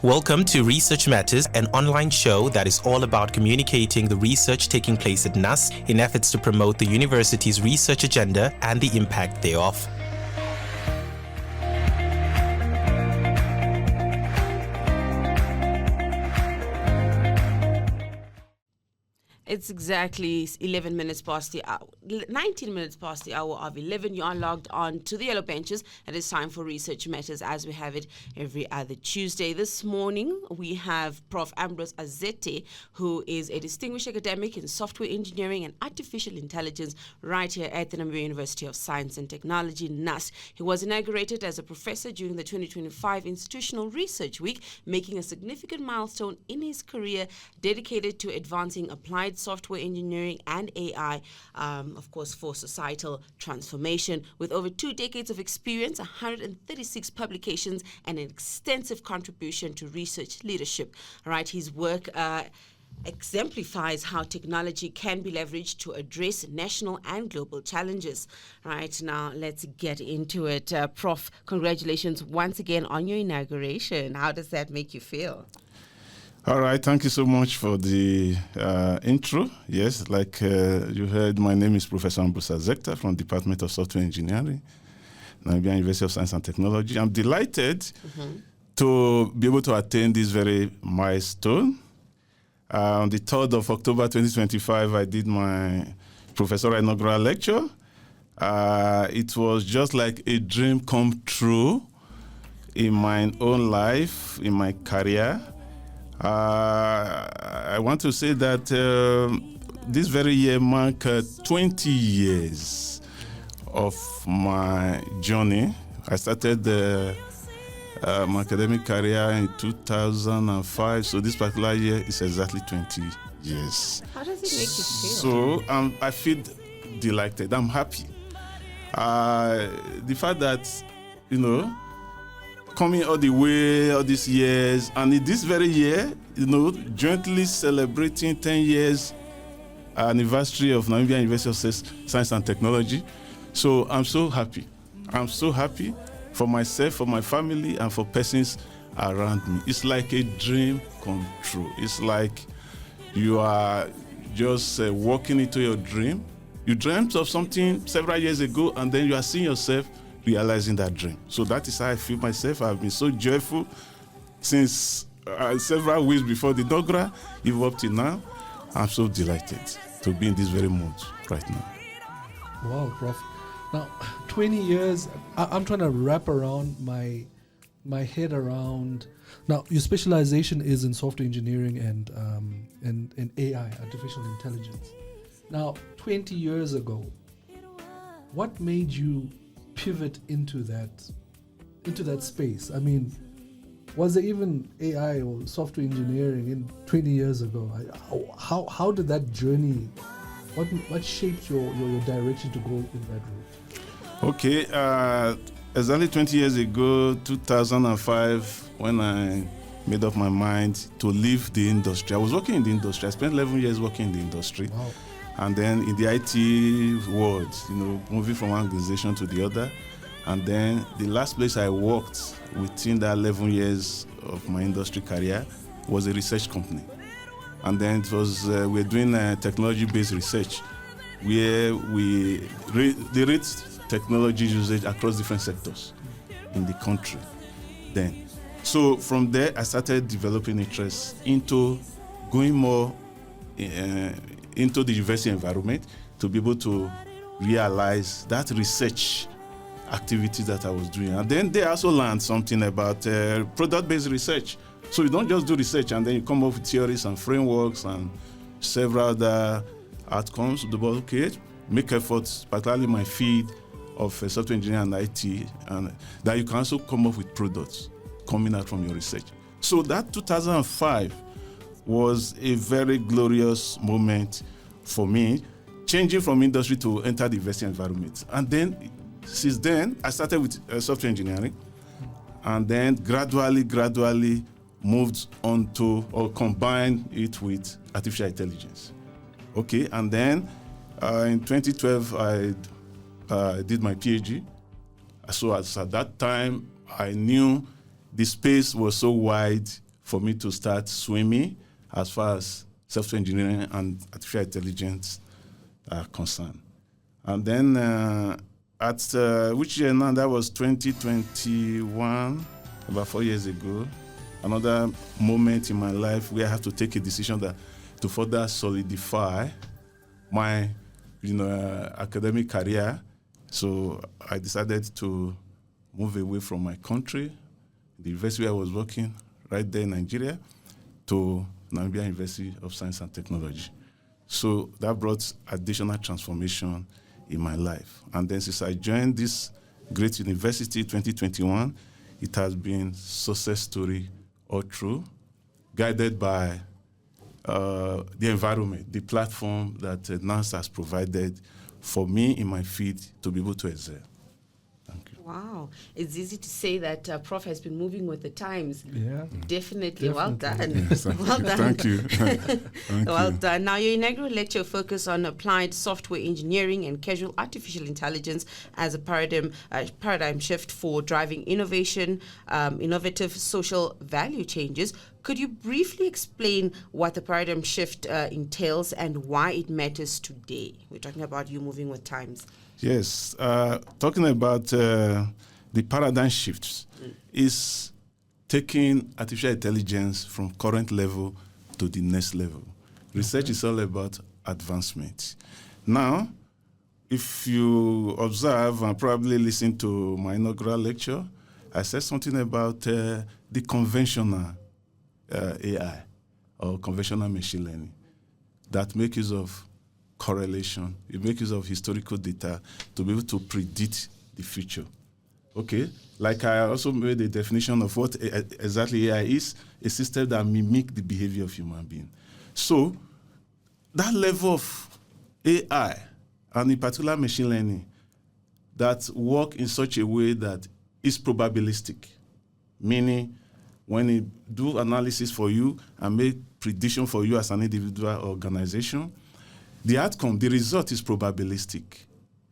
Welcome to Research Matters, an online show that is all about communicating the research taking place at NUST in efforts to promote the university's research agenda and the impact thereof. It's exactly 11 minutes past the hour, 19 minutes past the hour of 11. You are logged on to the Yellow Benches, and it's time for Research Matters as we have it every other Tuesday. This morning, we have Prof Ambrose Azeta, who is a distinguished academic in software engineering and artificial intelligence right here at the Namibia University of Science and Technology, NUST. He was inaugurated as a professor during the 2025 Institutional Research Week, making a significant milestone in his career dedicated to advancing applied software engineering and AI, of course, for societal transformation. With over 2 decades of experience, 136 publications, and an extensive contribution to research leadership. Right, his work exemplifies how technology can be leveraged to address national and global challenges. Right, now let's get into it. Prof, congratulations once again on your inauguration. How does that make you feel? All right, thank you so much for the intro. Yes, like you heard, my name is Prof Ambrose Azeta from the Department of Software Engineering, Namibia University of Science and Technology. I'm delighted to be able to attain this very milestone. On the 3rd of October 2025, I did my professorial inaugural lecture. It was just like a dream come true in my own life, in my career. I want to say that this very year marked 20 years of my journey. I started my academic career in 2005, so this particular year is exactly 20 years. How does it make you feel? So I feel delighted. I'm happy. The fact that, coming all the way, all these years, and in this very year, jointly celebrating 10 years anniversary of Namibia University of Science and Technology. So I'm so happy. I'm so happy for myself, for my family, and for persons around me. It's like a dream come true. It's like you are just walking into your dream. You dreamt of something several years ago, and then you are seeing yourself realizing that dream. So that is how I feel myself. I've been so joyful since several weeks before the inaugural, even up till now. I'm so delighted to be in this very mood right now. Wow, Prof. Now, 20 years, I'm trying to wrap around my head around. Now, your specialization is in software engineering and AI, artificial intelligence. Now, 20 years ago, what made you pivot into that space? I mean, was there even AI or software engineering in 20 years ago? How did that journey, what shaped your direction to go in that route? Okay, exactly 20 years ago, 2005, when I made up my mind to leave the industry. I was working in the industry. I spent 11 years working in the industry. Wow. And then in the IT world, moving from one organization to the other. And then the last place I worked within that 11 years of my industry career was a research company. And then it was, we're doing technology-based research where they rate technology usage across different sectors in the country then. So from there, I started developing interest into going more into the university environment to be able to realize that research activities that I was doing. And then they also learned something about product-based research. So you don't just do research and then you come up with theories and frameworks and several other outcomes. But okay, make efforts, particularly my field of software engineering and IT, and that you can also come up with products coming out from your research. So that 2005 was a very glorious moment for me, changing from industry to enter the university environment. And then, since then, I started with software engineering, and then gradually moved on to, or combined it with artificial intelligence. Okay, and then in 2012, I did my PhD. So at that time, I knew the space was so wide for me to start swimming as far as software engineering and artificial intelligence are concerned. And then which year now? That was 2021, about 4 years ago. Another moment in my life where I have to take a decision that to further solidify my, academic career. So I decided to move away from my country, the university where I was working, right there in Nigeria, to Namibia University of Science and Technology. So that brought additional transformation in my life. And then since I joined this great university 2021, it has been success story all through, guided by the environment, the platform that NUST has provided for me in my field to be able to excel. Thank you. Wow. It's easy to say that Prof has been moving with the times. Yeah. Definitely. Well done. Yes, Well done. Thank you. Thank Well you. done. Now, your inaugural lecture focused on applied software engineering and casual artificial intelligence as a paradigm shift for driving innovation, innovative social value changes. Could you briefly explain what the paradigm shift entails and why it matters today? We're talking about you moving with times. Yes. Talking about the paradigm shifts is taking artificial intelligence from current level to the next level. Research is all about advancement. Now, if you observe and probably listen to my inaugural lecture, I said something about the conventional AI or conventional machine learning that make use of correlation. It makes use of historical data to be able to predict the future. Okay? Like I also made a definition of what exactly AI is, a system that mimics the behavior of human being. So that level of AI, and in particular machine learning, that work in such a way that is probabilistic, meaning when it do analysis for you and make prediction for you as an individual or organization, the outcome, the result is probabilistic.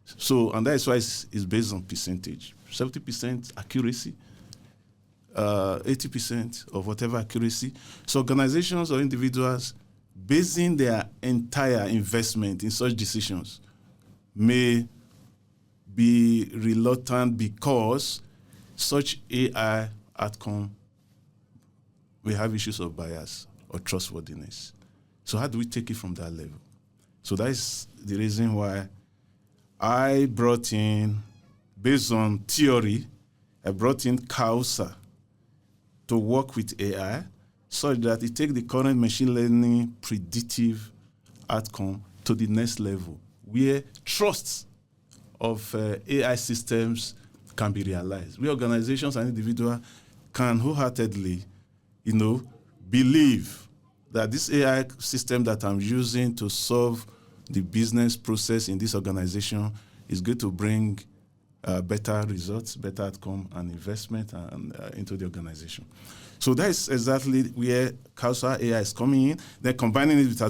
So, and that is why it's based on percentage. 70% accuracy, 80% of whatever accuracy. So organizations or individuals basing their entire investment in such decisions may be reluctant because such AI outcome we have issues of bias or trustworthiness. So how do we take it from that level? So that is the reason why I brought in, based on theory, I brought in Causa to work with AI such that it takes the current machine learning predictive outcome to the next level, where trust of AI systems can be realized. We organizations and individuals can wholeheartedly believe that this AI system that I'm using to solve the business process in this organization is going to bring better results, better outcome, and investment into the organization. So that is exactly where Causa AI is coming in. Then combining it with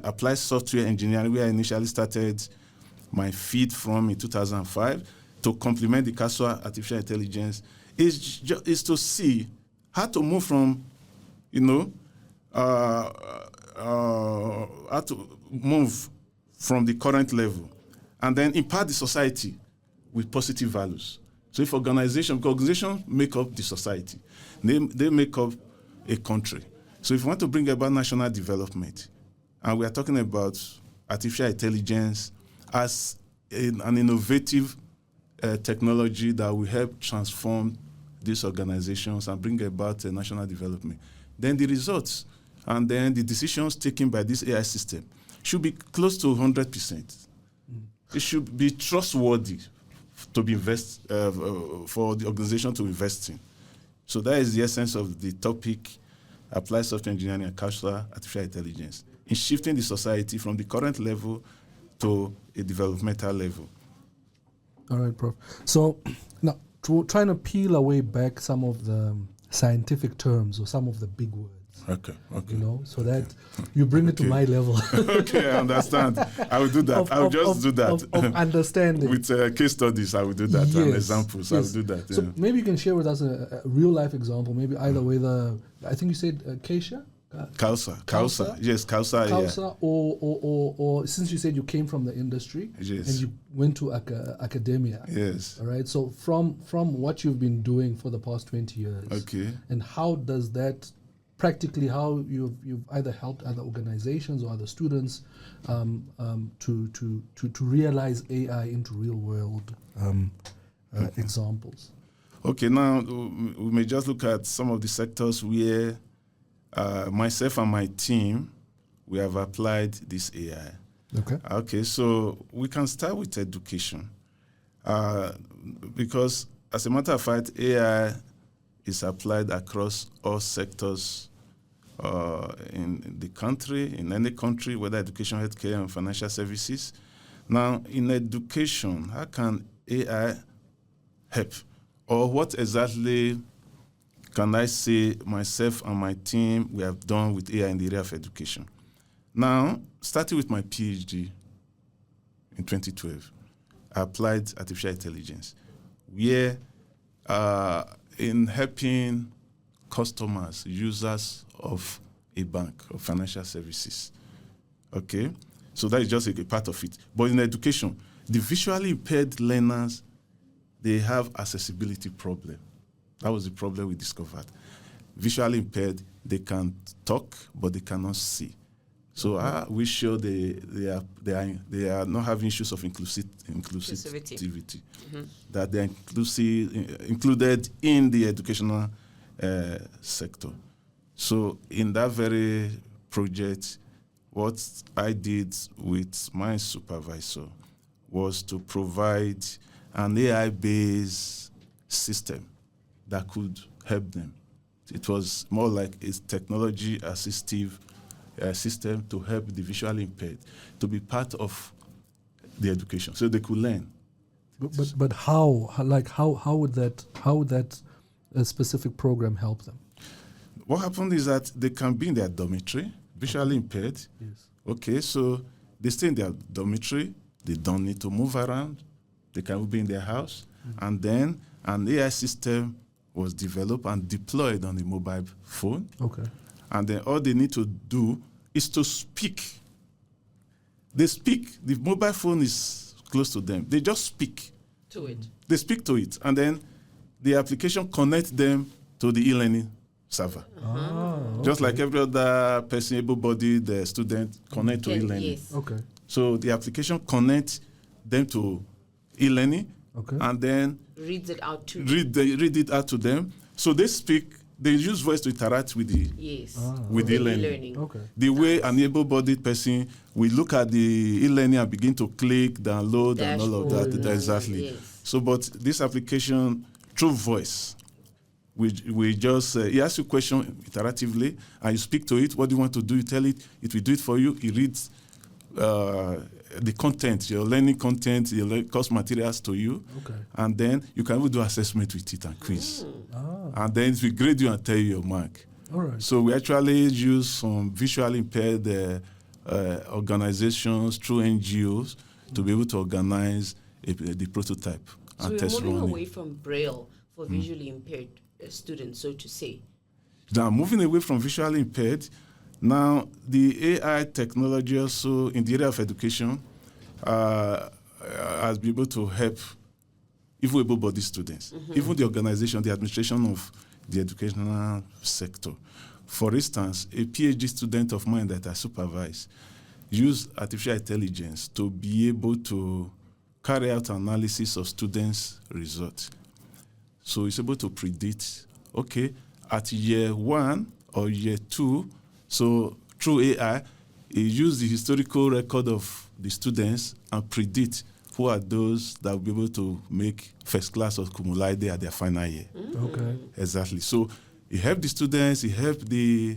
applied software engineering, where I initially started my feed from in 2005 to complement the Causa artificial intelligence, is to see how to move from, how to move from the current level and then impact the society with positive values. So if organizations make up the society, they make up a country. So if we want to bring about national development, and we are talking about artificial intelligence as an innovative technology that will help transform these organizations and bring about national development, then the results and then the decisions taken by this AI system should be close to 100%. It should be trustworthy to be for the organization to invest in. So that is the essence of the topic, applied software engineering and casual artificial intelligence, in shifting the society from the current level to a developmental level. All right, Prof. So now, trying to peel away back some of the scientific terms or some of the big words. Okay. You know, so that you bring it to my level. Okay, I understand. I will do that. I will just do that. Of understanding. With case studies, I will do that. And examples, I will do that. So maybe you can share with us a real life example, maybe either with I think you said Keisha? Kausa. Yes, Kausa. Yeah. Or since you said you came from the industry and you went to academia. Yes. All right. So from what you've been doing for the past 20 years. Okay. And how does that practically, how you've either helped other organizations or other students to realize AI into real world examples? Okay, now we may just look at some of the sectors where myself and my team, we have applied this AI. Okay, so we can start with education. Because as a matter of fact, AI is applied across all sectors in the country, in any country, whether education, healthcare, and financial services. Now, in education, how can AI help? Or what exactly can I say myself and my team we have done with AI in the area of education? Now, starting with my PhD in 2012, I applied artificial intelligence, where in helping customers, users of a bank or financial services. Okay? So that is just a part of it. But in education, the visually impaired learners, they have accessibility problem. That was the problem we discovered. Visually impaired, they can talk, but they cannot see. So we show they are not having issues of inclusivity. That they are included in the educational sector. So in that very project, what I did with my supervisor was to provide an AI-based system that could help them. It was more like a technology assistive system to help the visually impaired to be part of the education, so they could learn. But how would that specific program help them? What happened is that they can be in their dormitory, visually impaired. Yes. Okay, so they stay in their dormitory. They don't need to move around. They can be in their house. And then an AI system was developed and deployed on the mobile phone. Okay. And then all they need to do is to speak. They speak. The mobile phone is close to them. They just speak to it. They speak to it. And then the application connects them to the e-learning server. Okay. Just like every other person, able-bodied the student connect to e-learning. Yes. Okay. So the application connects them to e-learning, and then reads it out to read it out to them. So they speak. They use voice to interact with the with the e-learning. Okay. The way an able-bodied person will look at the e-learning and begin to click, download, and all of that. Exactly. Yes. So, but this application through voice, we just he asks you a question interactively, and you speak to it. What do you want to do? You tell it. It will do it for you. It reads the content, your learning content, your course materials to you, and then you can even do assessment with it and quiz. And then it will grade you and tell you your mark. All right. So we actually use some visually impaired organizations through NGOs to be able to organize the prototype and test running. So we're moving running. away from Braille for visually impaired students, so to say. Now, moving away from visually impaired, now the AI technology also in the area of education has been able to help even able-bodied students, even the organization, the administration of the educational sector. For instance, a PhD student of mine that I supervise used artificial intelligence to be able to carry out analysis of students' results. So he's able to predict, okay, at year 1 or year 2, so through AI, he used the historical record of the students and predict who are those that will be able to make first class or cum laude at their final year. Okay. Exactly. So he helped the students, he helped the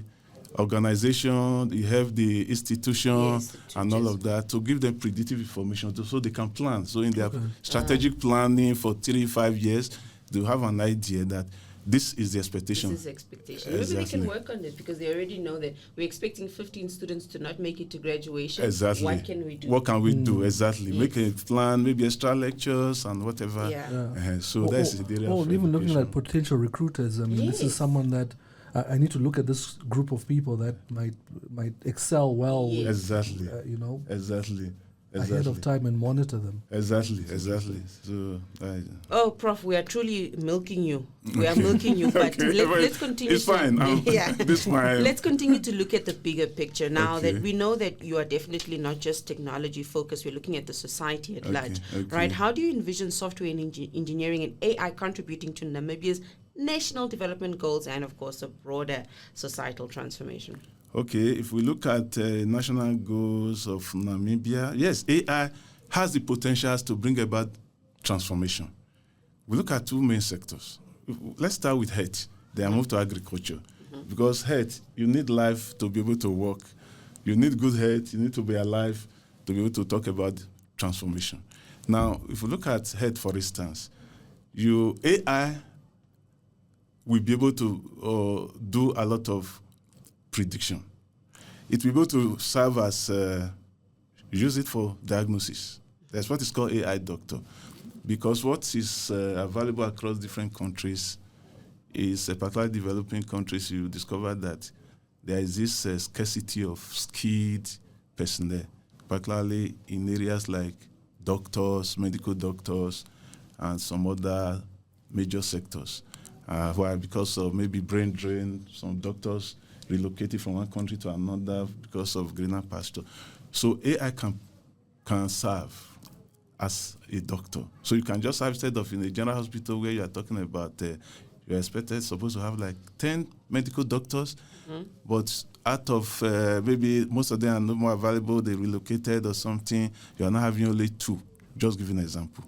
organization, he helped the institution, and all of that to give them predictive information so they can plan. So in their strategic planning for 3-5 years, they'll have an idea that this is the expectation. This is the expectation. Maybe they Exactly. can work on it because they already know that we're expecting 15 students to not make it to graduation. Exactly. What can we do? What can we do? Exactly. Yes. Make a plan, maybe extra lectures and whatever. Yeah. So that's the area of even looking education. at potential recruiters. I mean, this is Yes. someone that I need to look at this group of people that might excel well. Yes. Exactly. With, Exactly. ahead of time and monitor them. Exactly. So, Oh, Prof, we are truly milking you. We are milking you, but Okay, let's continue. It's fine. This my. Let's continue to look at the bigger picture now Okay. that we know that you are definitely not just technology focused. We're looking at the society at large, right? How do you envision software and engineering and AI contributing to Namibia's national development goals and, of course, a broader societal transformation? Okay, if we look at national goals of Namibia, yes, AI has the potentials to bring about transformation. We look at two main sectors. Let's start with health. Then move to agriculture. Because health, you need life to be able to work. You need good health. You need to be alive to be able to talk about transformation. Now, if we look at health, for instance, AI will be able to do a lot of prediction. It will be able to serve as, use it for diagnosis. That's what is called AI doctor. Because what is available across different countries is, particularly developing countries, you discover that there is this scarcity of skilled personnel, particularly in areas like doctors, medical doctors, and some other major sectors. Why? Because of maybe brain drain, some doctors relocated from one country to another because of greener pasture. So AI can serve as a doctor. So you can just have, instead of in a general hospital where you are talking about, you're supposed to have like 10 medical doctors, but out of maybe most of them are no more available, they relocated or something, you are now having only 2. Just giving an example.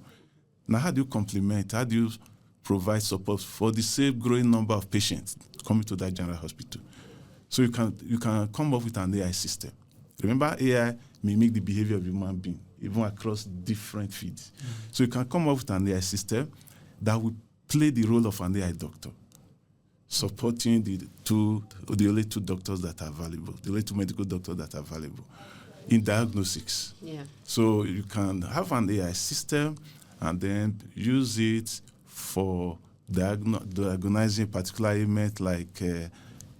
Now, how do you complement, how do you provide support for the same growing number of patients coming to that general hospital? So you can come up with an AI system. Remember, AI mimic the behavior of human being, even across different fields. So you can come up with an AI system that will play the role of an AI doctor, supporting the only 2 doctors that are available, the only 2 medical doctors that are available in diagnostics. Yeah. So you can have an AI system and then use it for diagnosing particular ailments like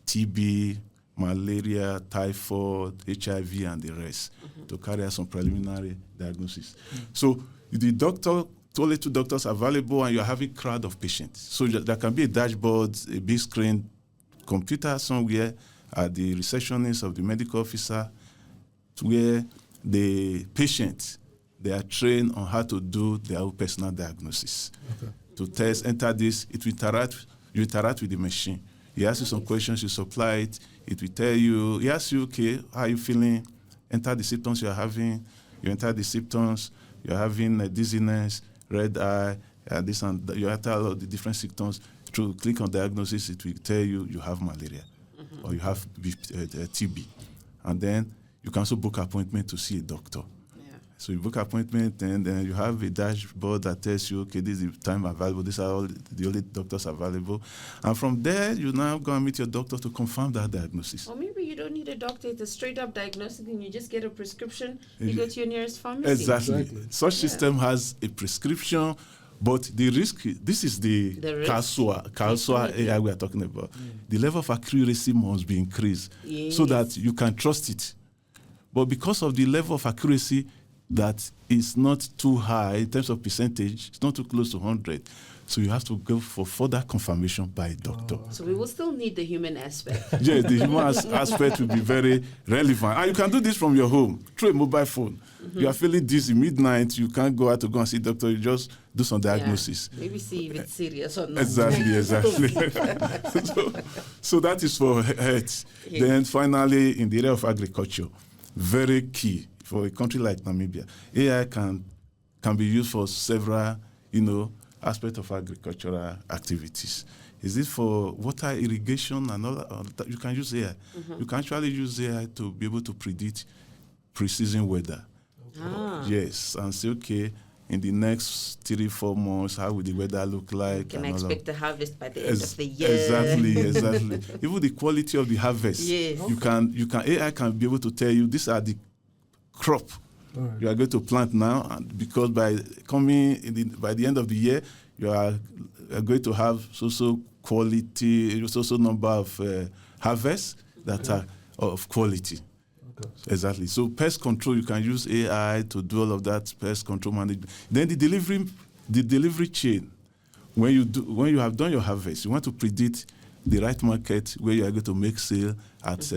TB, malaria, typhoid, HIV, and the rest, to carry out some preliminary diagnosis. So the only 2 doctors available, and you're having a crowd of patients. So there can be a dashboard, a big screen, computer somewhere at the receptionist of the medical officer, where the patients, they are trained on how to do their own personal diagnosis. Okay. To test, enter this, you interact with the machine. He asks you some questions, you supply it, it will tell you, he asks you, okay, how are you feeling? Enter the symptoms you're having. You enter the symptoms, you're having dizziness, red eye, this and that. You enter all of the different symptoms. Through click on diagnosis, it will tell you have malaria or you have TB. And then you can also book appointment to see a doctor. So you book appointment, and then you have a dashboard that tells you, okay, this is the time available. These are all the only doctors available. And from there, you now go and meet your doctor to confirm that diagnosis. Or maybe you don't need a doctor. It's a straight-up diagnostic, and you just get a prescription. You go to your nearest pharmacy. Exactly. Such system has a prescription, but the risk, this is the Kalsua AI we are talking about. The level of accuracy must be increased so that you can trust it. But because of the level of accuracy that is not too high in terms of percentage, it's not too close to 100. So you have to go for further confirmation by a doctor. So we will still need the human aspect. Yes, the human aspect will be very relevant. And you can do this from your home, through a mobile phone. You are feeling dizzy midnight, you can't go out to go and see a doctor, you just do some diagnosis. Yeah. Maybe see if it's serious or not. Exactly. So that is for health. Yeah. Then finally, in the area of agriculture, very key for a country like Namibia, AI can be used for several, aspects of agricultural activities. Is it for water irrigation and all that? You can use AI. You can actually use AI to be able to predict pre-season weather. Yes, and say, okay, in the next 3-4 months, how will the weather look like? Can I and all expect of- the harvest by the end of the year? Exactly. Even the quality of the harvest. Yes. AI can be able to tell you these are the crop you are going to plant now, and because by the end of the year, you are going to have so quality, so number of harvests that are of quality. Okay. Exactly. So pest control, you can use AI to do all of that pest control management. Then the delivery chain. When you have done your harvest, you want to predict the right market where you are going to make sale at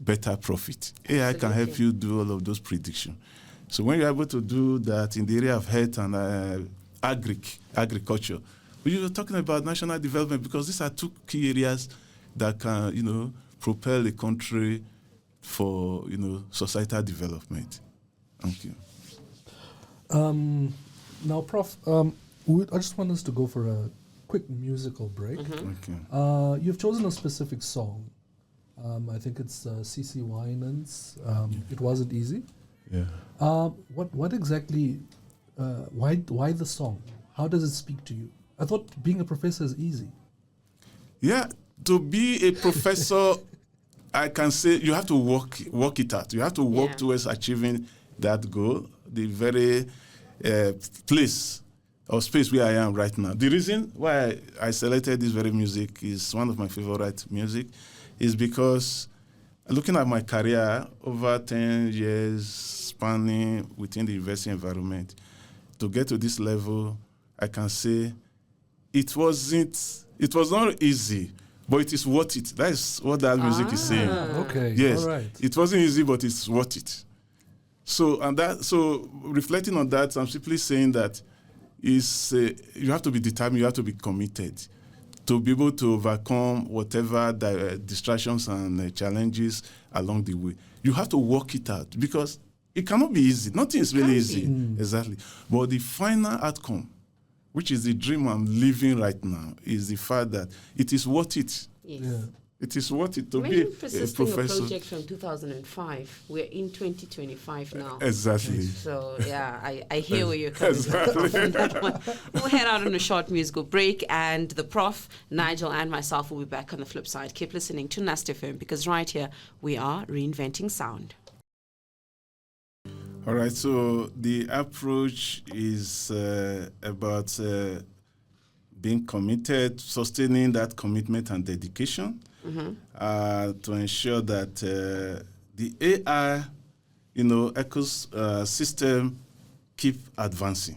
better profit. AI can help you do all of those predictions. So when you're able to do that in the area of health and agriculture, we were talking about national development because these are two key areas that can, propel a country for, societal development. Thank you. Now, Prof, I just want us to go for a quick musical break. Okay. You've chosen a specific song. I think it's CC Winans. It wasn't easy. Yeah. What exactly? Why the song? How does it speak to you? I thought being a professor is easy. Yeah, to be a professor, I can say you have to work it out. You have to work towards achieving that goal. The very place or space where I am right now. The reason why I selected this very music is one of my favorite music, is because looking at my career over 10 years spanning within the university environment, to get to this level, I can say it was not easy, but it is worth it. That is what that music is saying. Okay. Yes, All right. it wasn't easy, but it's worth it. So reflecting on that, I'm simply saying that you have to be determined, you have to be committed to be able to overcome whatever distractions and challenges along the way. You have to work it out because it cannot be easy. Nothing is really easy. Exactly. But the final outcome, which is the dream I'm living right now, is the fact that it is worth it. Yes. Yeah. It is worth it to Imagine be a persisting professor. a project from 2005. We're in 2025 now. Exactly. So, yeah, I hear where you're coming from that one. We'll head out on a short musical break, and the Prof, Nigel, and myself will be back on the flip side. Keep listening to NUST FM, because right here we are reinventing sound. All right, so the approach is about being committed, sustaining that commitment and dedication to ensure that the AI, ecosystem keep advancing.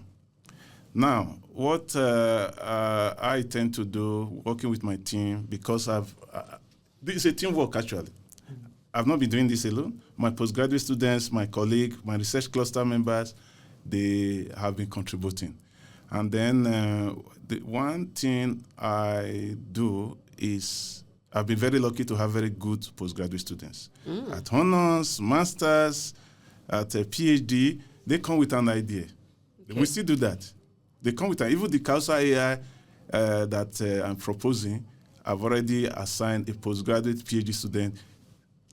Now, what I tend to do, working with my team, because this is a teamwork actually. I've not been doing this alone. My postgraduate students, my colleague, my research cluster members, they have been contributing. And then the one thing I do is I've been very lucky to have very good postgraduate students. At honors, masters, at a PhD, they come with an idea. Okay. We still do that. They come with even the Kausa AI that I'm proposing, I've already assigned a postgraduate PhD student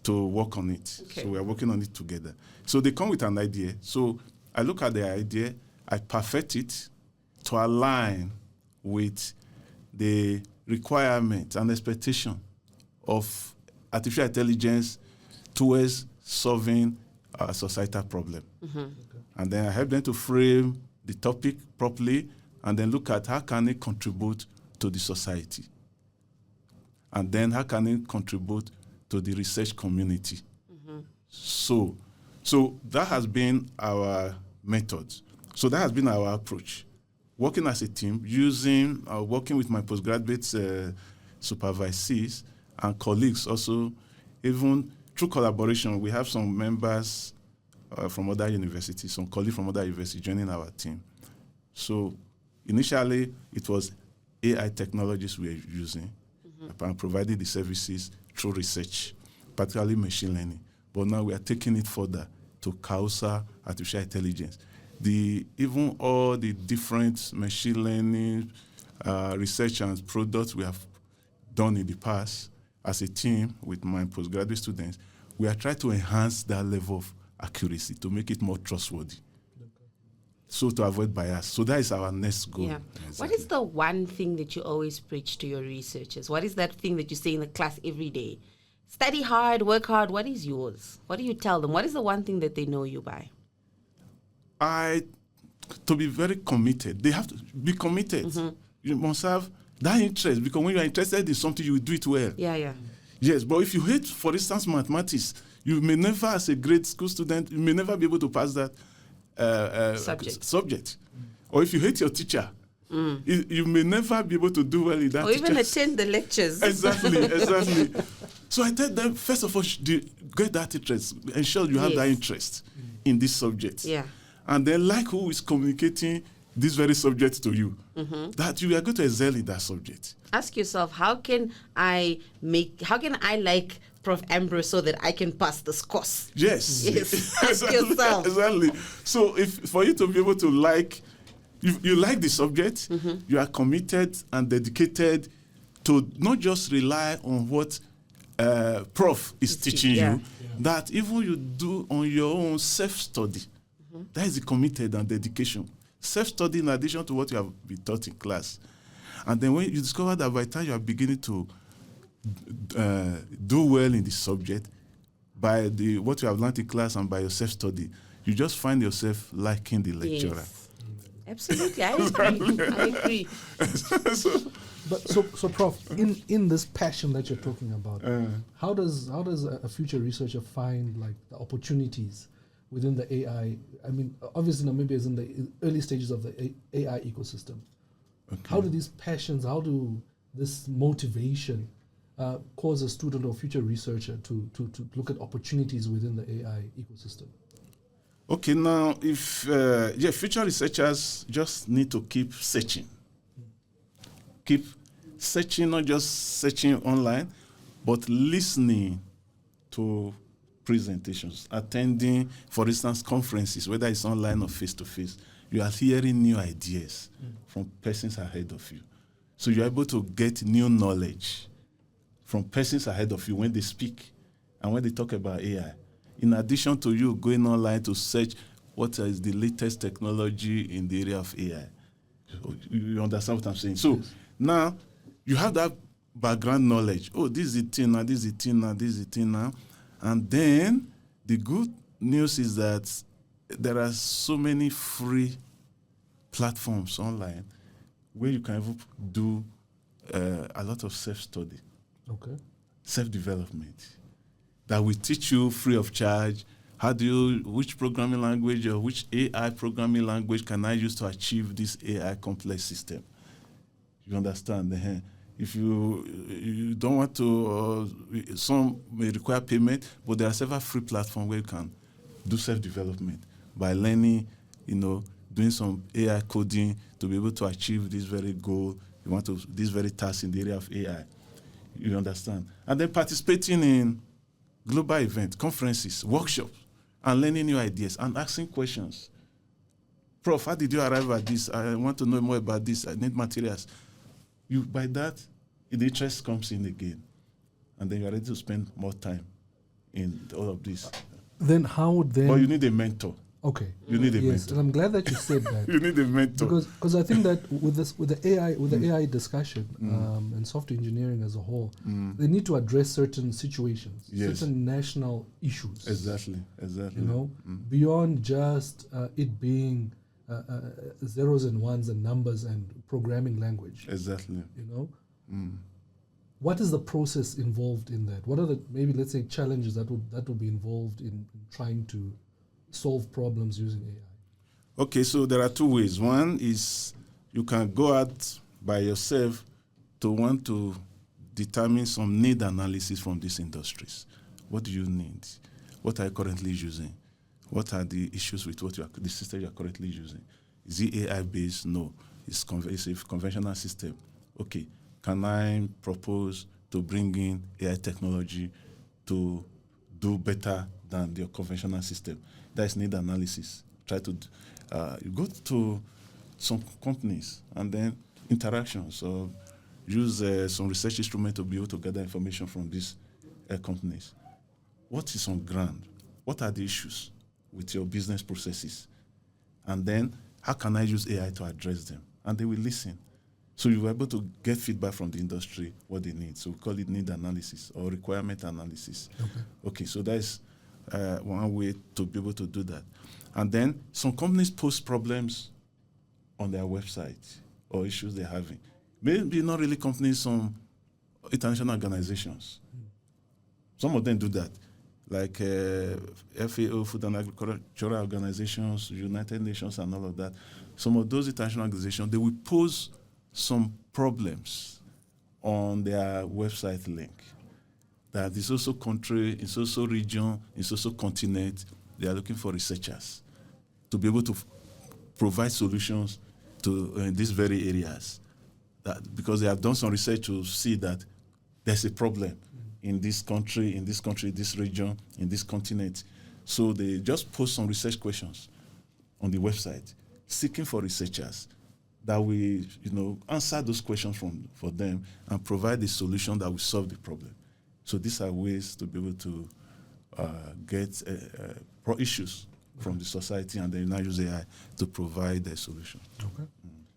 to work on it. Okay. So we are working on it together. So they come with an idea. So I look at the idea, I perfect it to align with the requirement and expectation of artificial intelligence towards solving a societal problem. And then I help them to frame the topic properly and then look at how can it contribute to the society. And then how can it contribute to the research community. So that has been our method. So that has been our approach. Working as a team, working with my postgraduate supervisees and colleagues also, even through collaboration. We have some members from other universities, some colleagues from other universities joining our team. So initially, it was AI technologies we were using and providing the services through research, particularly machine learning. But now we are taking it further to Kausa artificial intelligence. Even all the different machine learning research and products we have done in the past as a team with my postgraduate students, we are trying to enhance that level of accuracy to make it more trustworthy. so to avoid bias. So that is our next goal. Yeah. Exactly. What is the one thing that you always preach to your researchers? What is that thing that you say in the class every day? Study hard, work hard. What is yours? What do you tell them? What is the one thing that they know you by? To be very committed. They have to be committed. Mm-hmm. You must have that interest, because when you are interested in something, you will do it well. Yeah. Yes, but if you hate, for instance, mathematics, you may never, as a grade school student, you may never be able to pass that subject. Or if you hate your teacher, you may never be able to do well in that. Or even attend the lectures. Exactly. So I tell them, first of all, get that interest. Ensure you have that interest in this subject. Yeah. And then, like who is communicating this very subject to you, that you are going to excel in that subject. Ask yourself, how can I like Prof Ambrose so that I can pass this course? Yes. Ask yourself. Exactly. So for you to be able to you like the subject, you are committed and dedicated to not just rely on what Prof is teaching you, that even you do on your own self-study. That is the committed and dedication. Self-study in addition to what you have been taught in class. And then when you discover that by the time you are beginning to do well in the subject, by what you have learned in class and by your self-study, you just find yourself liking the lecturer. Yes. Absolutely, I agree. So Prof, in this passion that you're talking about, how does a future researcher find like the opportunities within the AI? I mean, obviously Namibia is in the early stages of the AI ecosystem. Okay. How do these passions, how do this motivation cause a student or future researcher to look at opportunities within the AI ecosystem? Okay, now if future researchers just need to keep searching. Keep searching, not just searching online, but listening to presentations, attending, for instance, conferences, whether it's online or face-to-face. You are hearing new ideas from persons ahead of you. So you're able to get new knowledge from persons ahead of you when they speak and when they talk about AI. In addition to you going online to search what is the latest technology in the area of AI. You understand what I'm saying? So now you have that background knowledge. Oh, this is the thing now, this is the thing now, this is the thing now. And then the good news is that there are so many free platforms online where you can even do a lot of self-study, self-development, that will teach you free of charge. Which programming language or which AI programming language can I use to achieve this AI complex system? You understand? If you don't want to, some may require payment, but there are several free platforms where you can do self-development by learning, doing some AI coding to be able to achieve this very goal, this very task in the area of AI. You understand? And then participating in global events, conferences, workshops, and learning new ideas and asking questions. Prof, how did you arrive at this? I want to know more about this. I need materials. By that, the interest comes in again. And then you're ready to spend more time in all of this. Then how then... But you need a mentor. Okay. You need a mentor. And I'm glad that you said that. You need a mentor. Because I think that with the AI discussion and software engineering as a whole, they need to address certain situations, certain national issues. Exactly. Beyond just it being zeros and ones and numbers and programming language. Exactly. What is the process involved in that? What are the let's say challenges that would be involved in trying to solve problems using AI? Okay, so there are two ways. One is you can go out by yourself to want to determine some need analysis from these industries. What do you need? What are you currently using? What are the issues with the system you are currently using? Is it AI-based? No. It's a conventional system. Okay, can I propose to bring in AI technology to do better than your conventional system? That is need analysis. Try to you go to some companies and then interactions, or use some research instrument to be able to gather information from these companies. What is on ground? What are the issues with your business processes? And then how can I use AI to address them? And they will listen. So you were able to get feedback from the industry, what they need. So we call it need analysis or requirement analysis. Okay, so that's one way to be able to do that. And then some companies post problems on their website or issues they're having. Maybe not really companies, some international organizations. Some of them do that, like FAO, Food and Agricultural Organizations, United Nations, and all of that. Some of those international organizations, they will post some problems on their website link. That is also country, it's also region, it's also continent. They are looking for researchers to be able to provide solutions to these very areas. That because they have done some research to see that there's a problem in this country, this region, in this continent. So they just post some research questions on the website, seeking for researchers that will, answer those questions for them and provide a solution that will solve the problem. So these are ways to be able to get issues from the society, and then now use AI to provide a solution. Okay.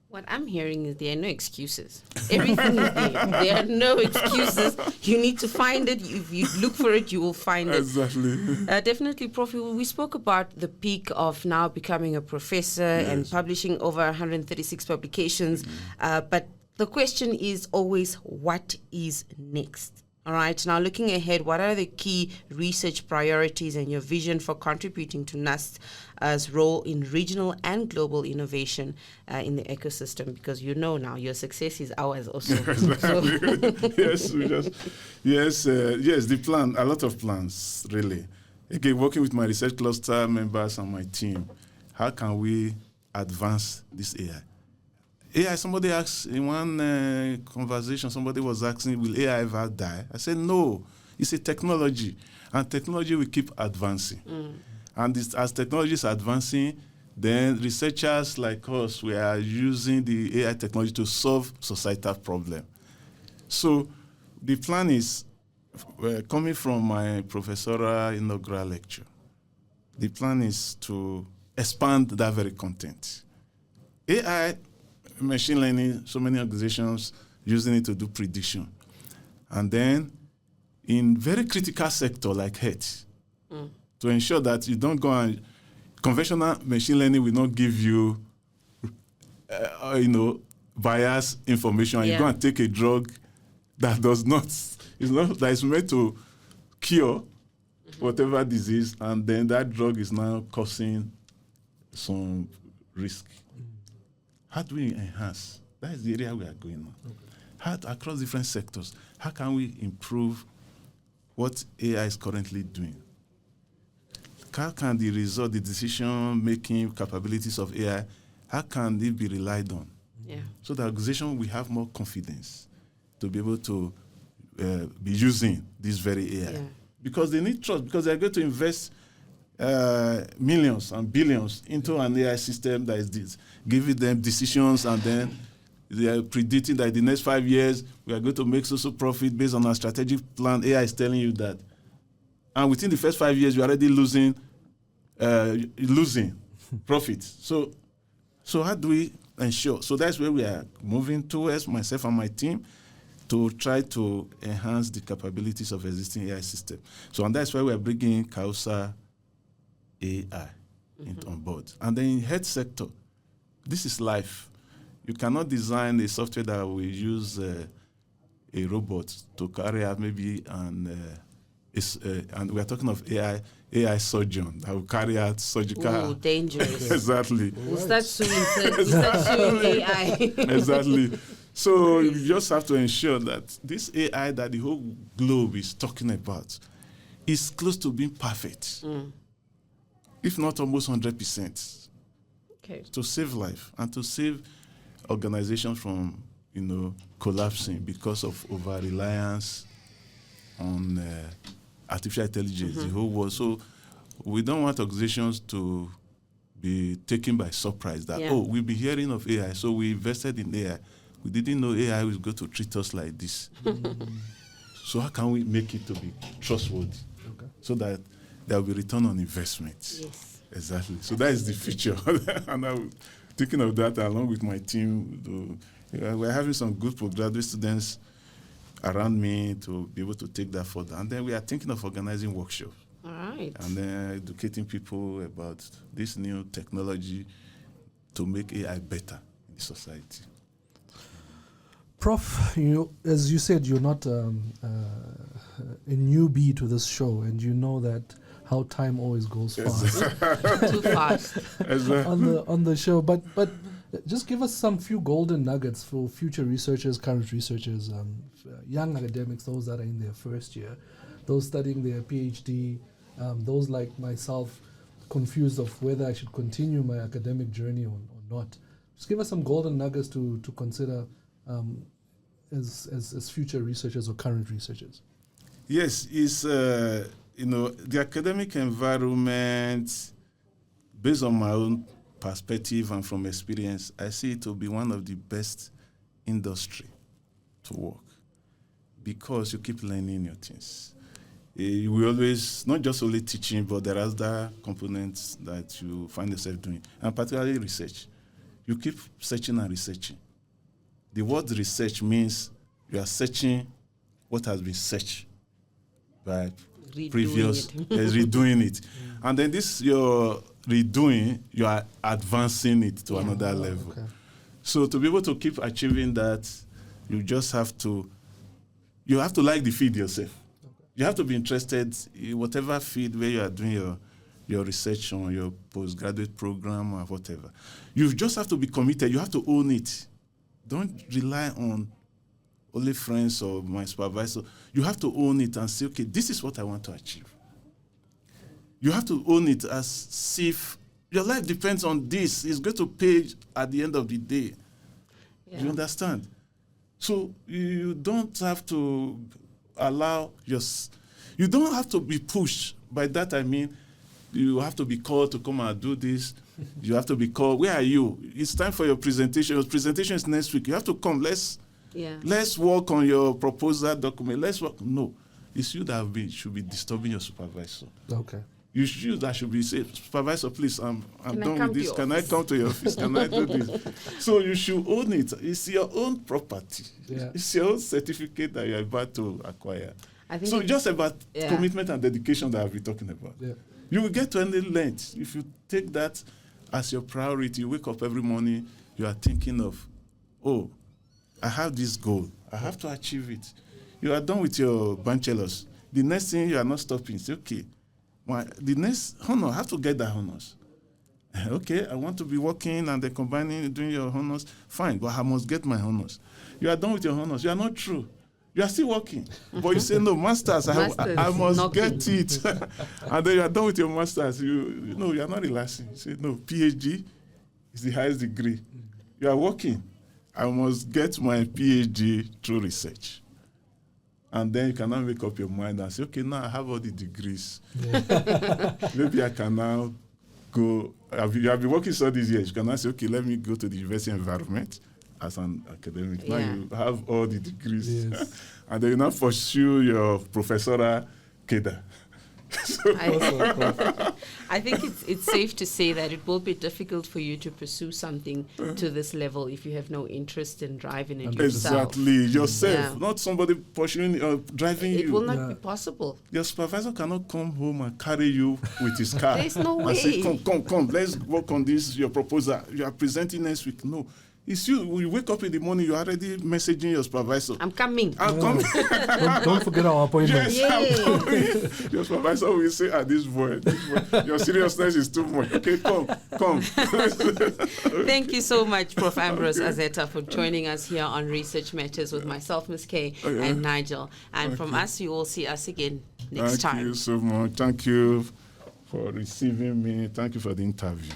What I'm hearing is there are no excuses. Everything is there. There are no excuses. You need to find it. If you look for it, you will find it. Exactly. Definitely, Prof. We spoke about the peak of now becoming a professor and publishing over 136 publications. But the question is always, what is next? All right. Now, looking ahead, what are the key research priorities and your vision for contributing to NUST's role in regional and global innovation in the ecosystem? Because now your success is ours also. Yes, the plan, a lot of plans, really. Again, working with my research cluster members and my team, how can we advance this AI? AI, somebody asked in one conversation, somebody was asking, will AI ever die? I said, no, it's a technology, and technology will keep advancing. And as technology is advancing, then researchers like us, we are using the AI technology to solve societal problems. So the plan is, coming from my professorial inaugural lecture, the plan is to expand that very content. AI, machine learning, so many organizations using it to do prediction. And then in very critical sector like health, to ensure that you don't go and, conventional machine learning will not give you, biased information. And you go and take a drug that that is meant to cure whatever disease, and then that drug is now causing some risk. How do we enhance? That is the area we are going on. How, across different sectors, how can we improve what AI is currently doing? How can the decision-making capabilities of AI, how can they be relied on? So the organization will have more confidence to be able to be using this very AI. Because they need trust, because they're going to invest millions and billions into an AI system that is giving them decisions, and then they are predicting that in the next 5 years we are going to make social profit based on our strategic plan. AI is telling you that, and within the first 5 years you're already losing profit. So how do we ensure? So that's where we are moving towards, myself and my team, to try to enhance the capabilities of existing AI system. So, and that's why we are bringing Causa AI on board. And then in health sector, this is life. You cannot design a software that will use a robot to carry out maybe and we are talking of AI surgeon that will carry out surgical. Ooh, dangerous. Exactly. We'll start suing AI. Exactly. So you just have to ensure that this AI that the whole globe is talking about is close to being perfect, if not almost 100%. Okay. To save life and to save organizations from, collapsing because of over-reliance on artificial intelligence, the whole world. So we don't want organizations to be taken by surprise that, we'll be hearing of AI, so we invested in AI. We didn't know AI was going to treat us like this. So how can we make it to be trustworthy so that there will be return on investment? Yes. Exactly. So that is the future. And thinking of that along with my team. We're having some good postgraduate students around me to be able to take that further. And then we are thinking of organizing workshops. All right. And then educating people about this new technology to make AI better in society. Prof, as you said, you're not a newbie to this show, and you know that how time always goes fast. Too fast. on the show. But just give us some few golden nuggets for future researchers, current researchers, young academics, those that are in their first year, those studying their PhD, those like myself confused of whether I should continue my academic journey or not. Just give us some golden nuggets to consider as future researchers or current researchers. Yes, it's the academic environment, based on my own perspective and from experience, I see it to be one of the best industry to work because you keep learning new things. We always, not just only teaching, but there are other components that you find yourself doing, and particularly research. You keep searching and researching. The word research means you are searching what has been searched by redoing it. And then this you're redoing, you are advancing it to another level. Okay. So to be able to keep achieving that, you just have to like the field yourself. You have to be interested in whatever field where you are doing your research on your postgraduate program or whatever. You just have to be committed. You have to own it. Don't rely on only friends or my supervisor. You have to own it and say, okay, this is what I want to achieve. You have to own it as if your life depends on this. It's going to pay at the end of the day. Yeah. You understand? So you don't have to you don't have to be pushed. By that I mean, you have to be called to come and do this. You have to be called. Where are you? It's time for your presentation. Your presentation is next week. You have to come. Let's work on your proposal document. Let's work. No, it's you that should be disturbing your supervisor. Okay. You that should be saying, supervisor, please, I'm done with this. Can I come to your office? Can I do this? So you should own it. It's your own property. Yeah. It's your own certificate that you're about to acquire. So just about commitment and dedication that I've been talking about. Yeah. You will get to any length if you take that as your priority. You wake up every morning, you are thinking of, oh, I have this goal. I have to achieve it. You are done with your bachelor's. The next thing you are not stopping. Say, okay, the next honor, I have to get that honors. Okay, I want to be working and then combining, doing your honors. Fine, but I must get my honors. You are done with your honors. You are not true. You are still working. But you say, no, masters, I must get it. And then you are done with your masters. You are not relaxing. You say, no, PhD is the highest degree. You are working. I must get my PhD through research. And then you cannot make up your mind and say, okay, now I have all the degrees. Yeah. Maybe I can now go. You have been working so these years. You can now say, okay, let me go to the university environment as an academic. Yeah. Now you have all the degrees. Yes. And then you now pursue your professorial cadre. I think it's safe to say that it will be difficult for you to pursue something to this level if you have no interest in driving it yourself. Exactly, yourself, not somebody pursuing or driving you. It will not be possible. Your supervisor cannot come home and carry you with his car. There's no way. And say, come, let's work on this, your proposal. You are presenting next week. No. It's you. When you wake up in the morning, you're already messaging your supervisor. I'm coming. Coming. Don't forget our appointment. Yes, I'm coming. Your supervisor will say, this boy, your seriousness is too much. Okay, come. Thank you so much, Prof Ambrose Azeta, for joining us here on Research Matters with myself, Ms. K, and Nigel. And from us, you will see us again next time. Thank you so much. Thank you for receiving me. Thank you for the interview.